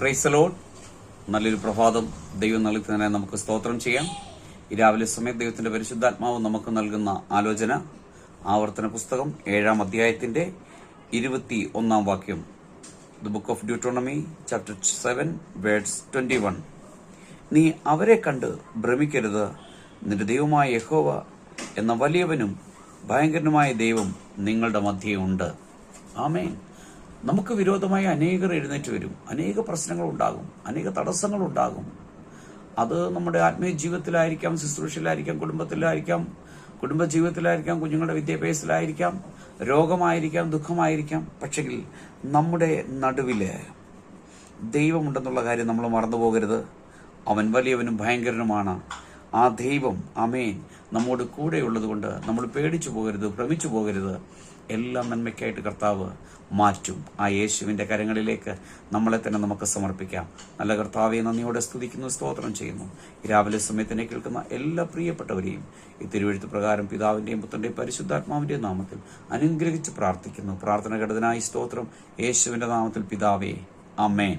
Praise the Lord. നല്ലൊരു പ്രഭാതം ദൈവം നൽകുന്നതിനെ നമുക്ക് സ്തോത്രം ചെയ്യാം. ഈ രാവിലെ സമയത്ത് ദൈവത്തിന്റെ പരിശുദ്ധാത്മാവ് നമുക്ക് നൽകുന്ന ആലോചന ആവർത്തന പുസ്തകം 7-ാം അധ്യായത്തിന്റെ 21-ാം വാക്യം. The book of Deuteronomy chapter 7 verse 21. നീ അവരെ കണ്ട് ഭ്രമിക്കരുത്, നിന്റെ ദൈവമായ യഹോവ എന്ന വലിയവനും ഭയങ്കരനുമായ ദൈവം നിങ്ങളുടെ മധ്യേ ഉണ്ട്. ആമേൻ. നമുക്ക് വിരോധമായി അനേകർ എഴുന്നേറ്റ് വരും, അനേക പ്രശ്നങ്ങൾ ഉണ്ടാകും, അനേക തടസ്സങ്ങൾ ഉണ്ടാകും. അത് നമ്മുടെ ആത്മീയ ജീവിതത്തിലായിരിക്കാം, ശുശ്രൂഷയിലായിരിക്കാം, കുടുംബത്തിലായിരിക്കാം, കുടുംബജീവിതത്തിലായിരിക്കാം, കുഞ്ഞുങ്ങളുടെ വിദ്യാഭ്യാസത്തിലായിരിക്കാം, രോഗമായിരിക്കാം, ദുഃഖമായിരിക്കാം. പക്ഷെങ്കിൽ നമ്മുടെ നടുവില് ദൈവമുണ്ടെന്നുള്ള കാര്യം നമ്മൾ മറന്നു പോകരുത്. അവൻ വലിയവനും ഭയങ്കരനുമാണ്. ആ ദൈവം ആമേൻ നമ്മോട് കൂടെയുള്ളത് കൊണ്ട് നമ്മൾ പേടിച്ചു പോകരുത്, ഭ്രമിച്ചു പോകരുത്. എല്ലാം നന്മയ്ക്കായിട്ട് കർത്താവ് മാറ്റും. ആ യേശുവിന്റെ കരങ്ങളിലേക്ക് നമ്മളെ തന്നെ നമുക്ക് സമർപ്പിക്കാം. നല്ല കർത്താവെ, നന്ദിയോടെ സ്തുതിക്കുന്നു, സ്തോത്രം ചെയ്യുന്നു. ഈ രാവിലെ സമയത്തിനെ കേൾക്കുന്ന എല്ലാ പ്രിയപ്പെട്ടവരെയും ഈ തിരുവെഴുത്ത് പ്രകാരം പിതാവിന്റെയും പുത്രന്റെയും പരിശുദ്ധാത്മാവിന്റെയും നാമത്തിൽ അനുഗ്രഹിച്ച് പ്രാർത്ഥിക്കുന്നു. പ്രാർത്ഥന ഘടനായി സ്തോത്രം യേശുവിന്റെ നാമത്തിൽ പിതാവേ, ആമേൻ.